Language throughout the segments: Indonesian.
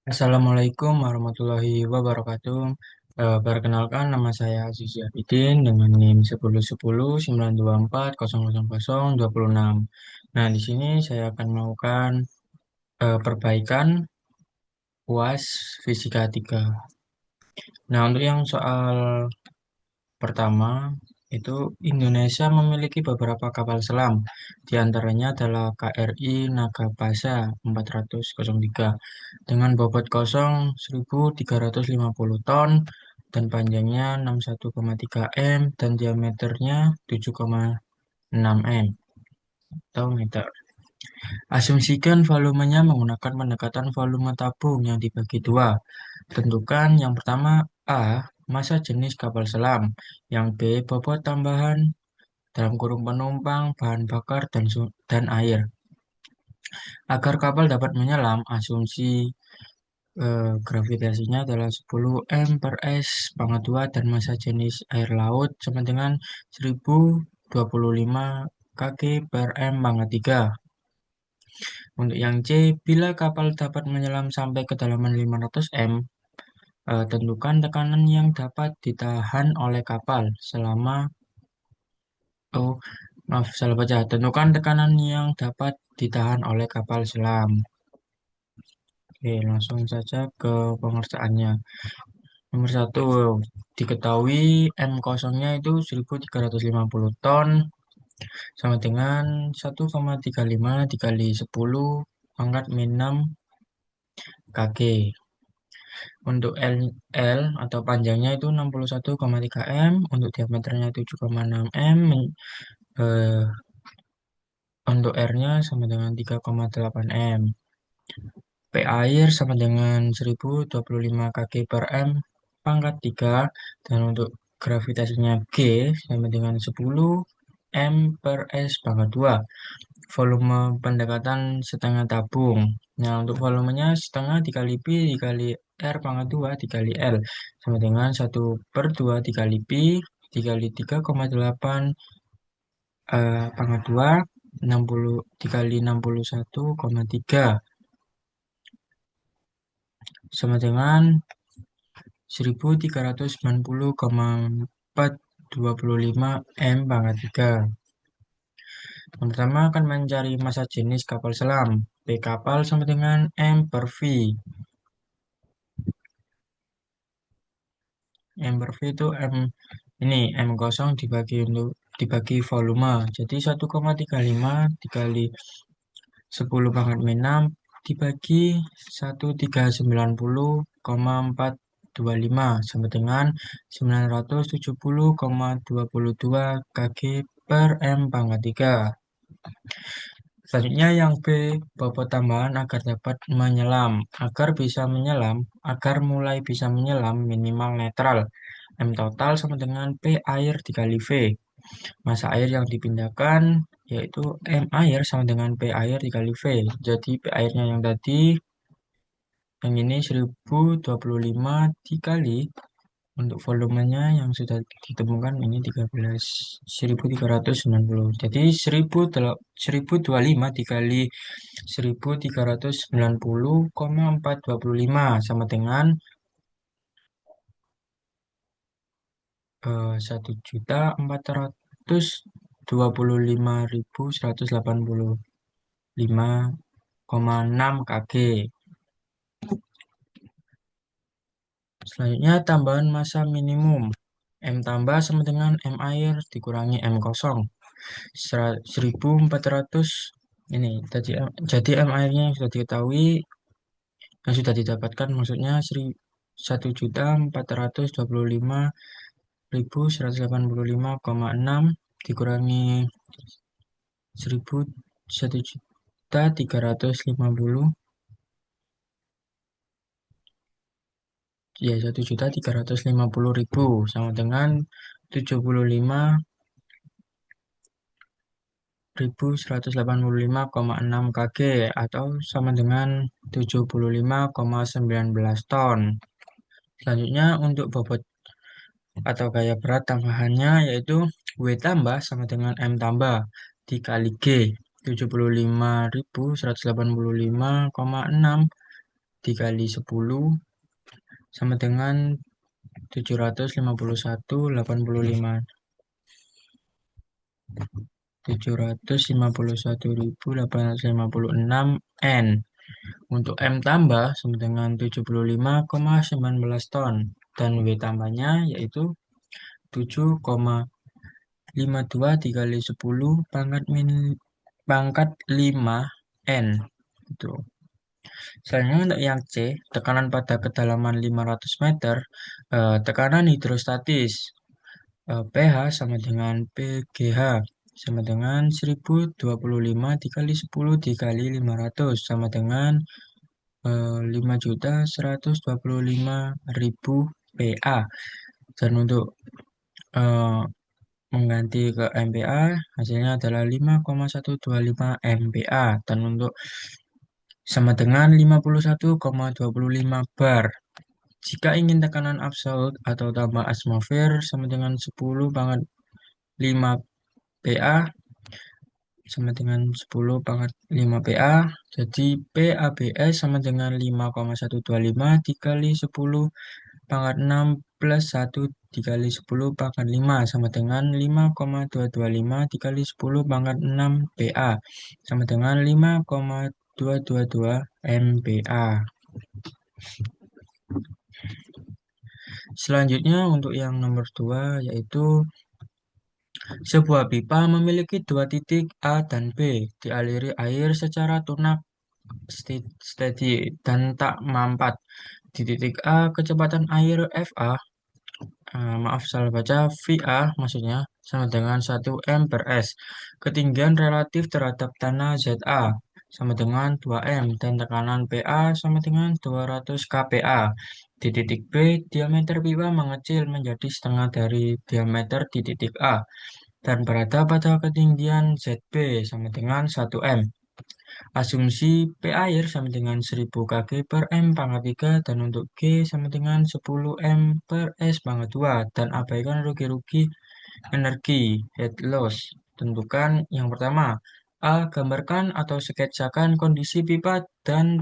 Assalamualaikum warahmatullahi wabarakatuh. Perkenalkan nama saya Aziz Yafidin dengan NIM 10109240026. Nah, di sini saya akan melakukan perbaikan UAS Fisika 3. Nah, untuk yang soal pertama, itu Indonesia memiliki beberapa kapal selam. Di antaranya adalah KRI Nagapasa 403 dengan bobot kosong 1.350 ton dan panjangnya 61,3 m dan diameternya 7,6 m atau meter. Asumsikan volumenya menggunakan pendekatan volume tabung yang dibagi dua. Tentukan yang pertama A, massa jenis kapal selam, yang B, bobot tambahan dalam kurung penumpang, bahan bakar, dan air. Agar kapal dapat menyelam, asumsi gravitasinya adalah 10 m per s pangkat 2 dan massa jenis air laut sama dengan 1025 kg per m pangkat 3. Untuk yang C, bila kapal dapat menyelam sampai kedalaman 500 m, tentukan tekanan yang dapat ditahan oleh kapal selama oh maaf salah baca. Tentukan tekanan yang dapat ditahan oleh kapal selam. Oke, langsung saja ke pengerjaannya. Nomor satu, diketahui M kosongnya itu 1.350 ton sama dengan 1,35 dikali 10 pangkat min 6 kg. Untuk L atau panjangnya itu 61,3 m, untuk diameternya 7,6 m, eh, untuk R-nya sama dengan 3,8 m. P air sama dengan 1025 kg per m pangkat 3 dan untuk gravitasinya G sama dengan 10 m per s pangkat 2. Volume pendekatan setengah tabung. Nah, untuk volumenya setengah dikali Pi dikali R pangkat 2 dikali L sama dengan 1/2 dikali Pi dikali 3,8 pangkat 2 60 dikali 61,3 sama dengan 1390,425 M pangkat 3. Yang pertama akan mencari massa jenis kapal selam. P kapal sama dengan M per V. M per V itu ini M kosong dibagi volume. Jadi 1,35 dikali 10 pangkat min 6 dibagi 1390,425 sama dengan 970,22 kg per M pangkat 3. Selanjutnya yang B, bobot tambahan agar dapat menyelam. Agar mulai bisa menyelam minimal netral. M total sama dengan P air dikali V. Massa air yang dipindahkan yaitu M air sama dengan P air dikali V. Jadi P airnya yang tadi, yang ini 1025 dikali untuk volumenya yang sudah ditemukan ini 13.390. Jadi 1025 dikali 1390,425 sama dengan 1.425.185,6 kg. Selanjutnya tambahan massa minimum. M tambah sama dengan M air dikurangi M kosong. 1.400 ini jadi M airnya yang sudah diketahui, yang sudah didapatkan maksudnya 1.425.185,6 dikurangi 1.350 ya 1.350.000 sama dengan 75.185,6 kg atau sama dengan 75,19 ton. Selanjutnya untuk bobot atau gaya berat tambahannya yaitu W tambah sama dengan M tambah dikali G 75.185,6 dikali 10 sama dengan 751.856 N. Untuk M tambah sama dengan 75,19 ton. Dan W tambahnya yaitu 7,52 dikali 10 pangkat 5 N. Itu. Selanjutnya untuk yang C, tekanan pada kedalaman 500 meter, tekanan hidrostatis, pH sama dengan PGH, sama dengan 1025 dikali 10 dikali 500, sama dengan 5.125.000 PA. Dan untuk eh, mengganti ke MPa, hasilnya adalah 5,125 MPa. Dan untuk sama dengan 51,25 bar. Jika ingin tekanan absolut atau tambah atmosfer sama dengan 10 pangkat 5 PA sama dengan 10 pangkat 5 PA. Jadi PABS sama dengan 5,125 dikali 10 pangkat 6 plus 1 dikali 10 pangkat 5 sama dengan 5,225 dikali 10 pangkat 6 PA sama dengan 5,222 MPa. Selanjutnya untuk yang nomor 2 yaitu sebuah pipa memiliki dua titik A dan B, dialiri air secara tunak steady dan tak mampat. Di titik A, kecepatan air FA, maaf salah baca, VA maksudnya, sama dengan 1 M per S. Ketinggian relatif terhadap tanah ZA sama dengan 2 M dan tekanan PA sama dengan 200 kPa. Di titik B, diameter pipa mengecil menjadi setengah dari diameter di titik A dan berada pada ketinggian ZB sama dengan 1 M. Asumsi P air sama dengan 1000 kg per M pangkat 3 dan untuk G sama dengan 10 M per S pangkat 2 dan abaikan rugi-rugi energi head loss. Tentukan yang pertama, A. Gambarkan atau sketsakan kondisi pipa dan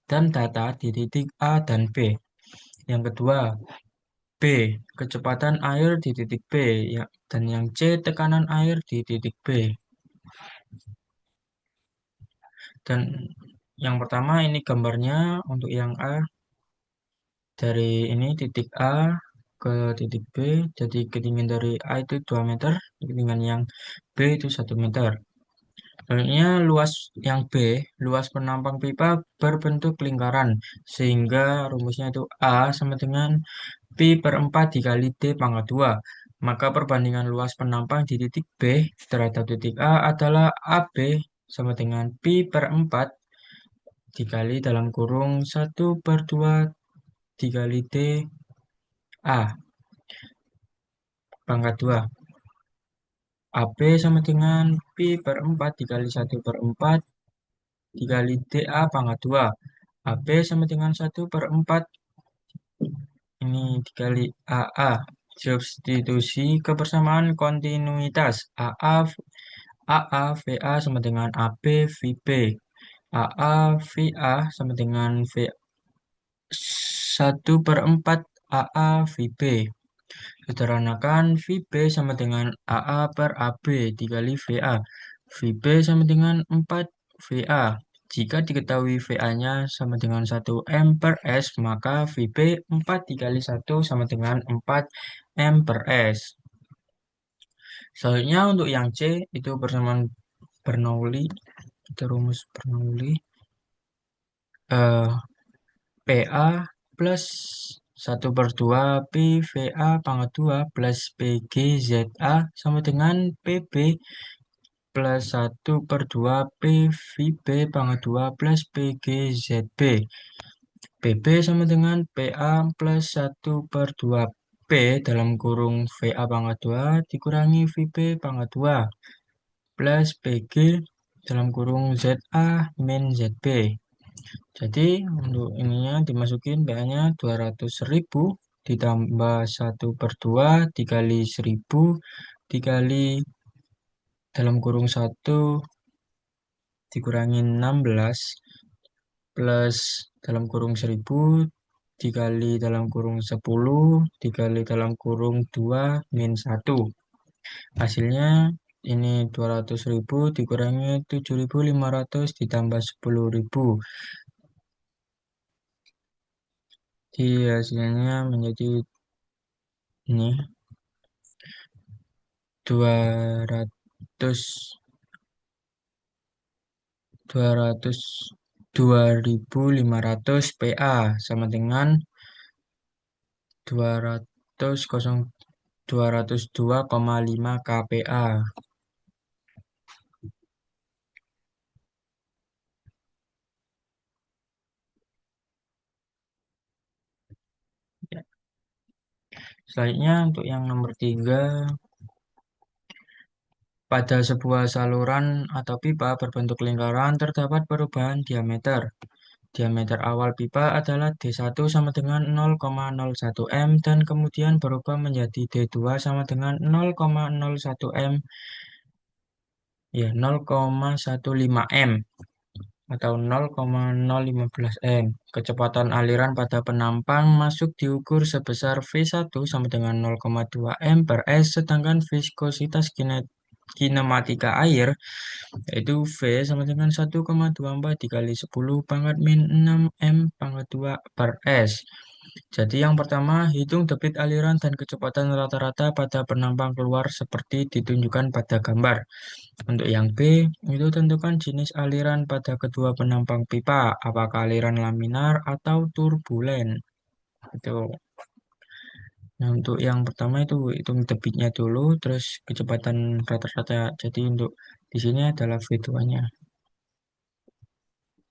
data di titik A dan B. Yang kedua, B. Kecepatan air di titik B ya, dan yang C. Tekanan air di titik B. Dan yang pertama ini gambarnya untuk yang A dari ini titik A ke titik B. Jadi ketinggian dari A itu 2 meter, ketinggian yang B itu 1 meter. Selanjutnya yang B, luas penampang pipa berbentuk lingkaran sehingga rumusnya itu A sama dengan Pi per 4 dikali D pangkat 2. Maka perbandingan luas penampang di titik B terhadap titik A adalah AB sama dengan Pi per 4 dikali dalam kurung 1/2 dikali D A pangkat 2. AB sama dengan Pi per 4 dikali 1/4 dikali DA pangkat 2. AB sama dengan 1/4 ini dikali AA. Substitusi kebersamaan kontinuitas AA VA sama dengan AB VB. AA VA sama dengan V 1/4 AA VB. Sederhanakan VB sama dengan AA per AB dikali VA. VB sama dengan 4 VA. Jika diketahui VA-nya sama dengan 1 M per S, maka VB 4 dikali 1 sama dengan 4 M per S. Selanjutnya untuk yang C, itu persamaan Bernoulli. Kita rumus Bernoulli. PA plus 1/2 Pi VA pangkat 2 plus PG ZA sama dengan PB plus 1/2 Pi VB pangkat 2 plus PG ZB. PB sama dengan PA plus 1/2 P dalam kurung VA pangkat 2 dikurangi VB pangkat 2 plus PG dalam kurung ZA min ZB. Jadi untuk ininya dimasukin PA-nya 200.000 ditambah 1/2 dikali 1000 dikali dalam kurung 1 dikurangi 16 plus dalam kurung 1000 dikali dalam kurung 10 dikali dalam kurung 2 min 1. Hasilnya ini 200.000 dikurangi 7.500 ditambah 10.000. Jadi hasilnya menjadi ini 200 200 2.500 PA sama dengan 202,5 kPa. Ya. Selanjutnya untuk yang nomor 3, pada sebuah saluran atau pipa berbentuk lingkaran terdapat perubahan diameter. Diameter awal pipa adalah D1 sama dengan 0,01 m dan kemudian berubah menjadi D2 sama dengan 0,01 m, ya 0,15 m atau 0,015 m. Kecepatan aliran pada penampang masuk diukur sebesar V1 sama dengan 0,2 m per S, sedangkan viskositas kinematika air yaitu V sama dengan 1,24 dikali 10 pangkat min 6 M pangkat 2 per S. Jadi yang pertama, hitung debit aliran dan kecepatan rata-rata pada penampang keluar seperti ditunjukkan pada gambar. Untuk yang B, itu tentukan jenis aliran pada kedua penampang pipa, apakah aliran laminar atau turbulen. Itu. Nah, untuk yang pertama itu hitung debitnya dulu, terus kecepatan rata-rata. Jadi untuk di sini adalah V2-nya.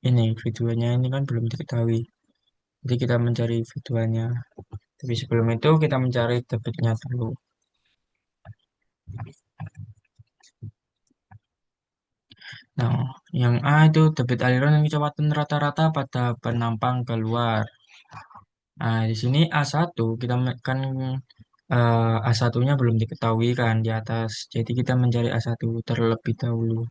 Ini V2-nya ini kan belum diketahui. Jadi kita mencari V2-nya. Tapi sebelum itu kita mencari debitnya dulu. Nah, yang A itu debit aliran dan kecepatan rata-rata pada penampang keluar. Nah, di sini A1 kita kan A1-nya belum diketahui kan di atas. Jadi kita mencari A1 terlebih dahulu.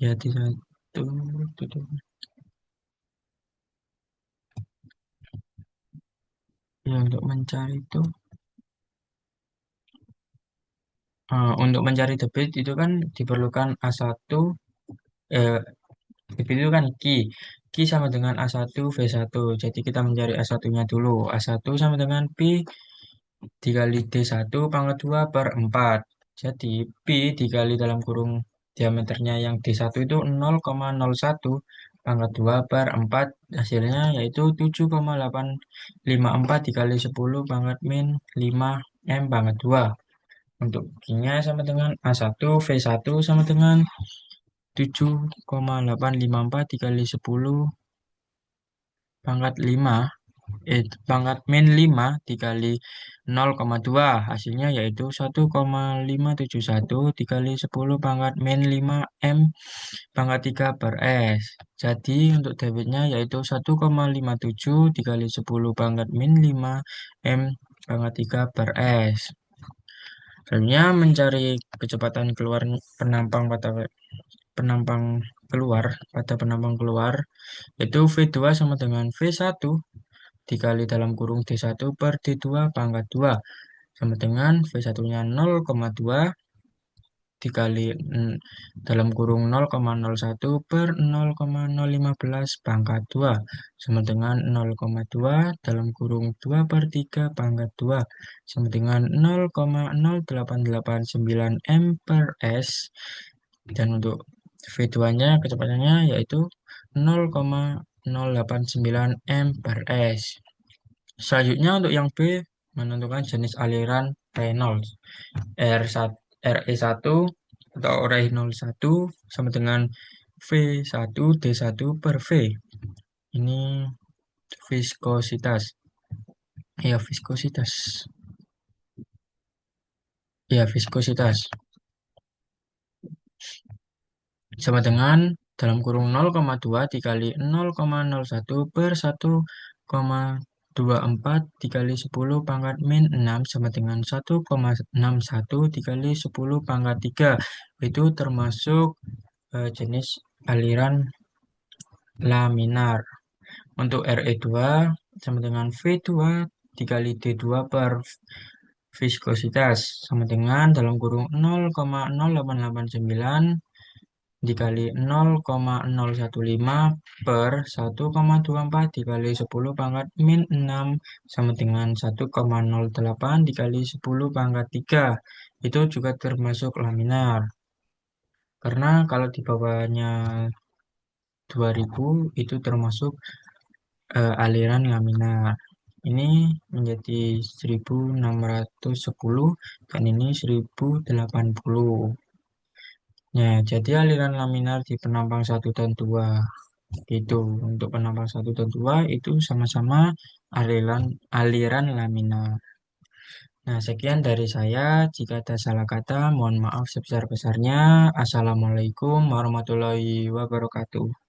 Ya, di satu. Ya, untuk mencari itu. Untuk mencari debit itu kan diperlukan A1. eh, Debit itu kan Q. Q sama dengan A1 V1. Jadi kita mencari A1-nya dulu. A1 sama dengan Pi dikali D1 pangkat 2 per 4. Jadi Pi dikali dalam kurung diameternya yang D1 itu 0,01 pangkat 2 per 4. Hasilnya yaitu 7,854 dikali 10 pangkat min 5 M pangkat 2. Untuk Q-nya sama dengan A1 V1 sama dengan 7,854 dikali 10 pangkat 5, pangkat min 5 dikali 0,2, hasilnya yaitu 1,571 dikali 10 pangkat min 5 M pangkat 3 per S. Jadi untuk debitnya yaitu 1,57 dikali 10 pangkat min 5 M pangkat 3 per S. Selanjutnya mencari kecepatan keluar penampang pada penampang keluar pada penampang keluar itu V2 sama dengan V1 dikali dalam kurung D1 per D2 pangkat 2 sama dengan V1-nya 0,2 dikali dalam kurung 0,01 per 0,015 pangkat 2 sama dengan 0,2 dalam kurung 2 per 3 pangkat 2 sama dengan 0,0889 M per S. Dan untuk V2-nya kecepatannya yaitu 0,089 M per S. Selanjutnya untuk yang B, menentukan jenis aliran Reynolds. R1, RE1 atau Reynolds 1 sama dengan V1 D1 per V. Ini viskositas. Ya, viskositas. Ya, viskositas. Sama dengan dalam kurung 0,2 dikali 0,01 per 1,7 24 dikali 10 pangkat min 6 sama dengan 1,61 dikali 10 pangkat 3. Itu termasuk jenis aliran laminar. Untuk Re2 sama dengan V2 dikali D2 per viskositas sama dengan dalam kurung 0,0889 dikali 0,015 per 1,24 dikali 10 pangkat min 6 sama dengan 1,08 dikali 10 pangkat 3. Itu juga termasuk laminar. Karena kalau di bawahnya 2000 itu termasuk aliran laminar. Ini menjadi 1610 dan ini 1080. Nah, jadi aliran laminar di penampang 1 dan 2 itu untuk penampang 1 dan 2 itu sama-sama aliran laminar. Nah, sekian dari saya. Jika ada salah kata, mohon maaf sebesar-besarnya. Assalamualaikum warahmatullahi wabarakatuh.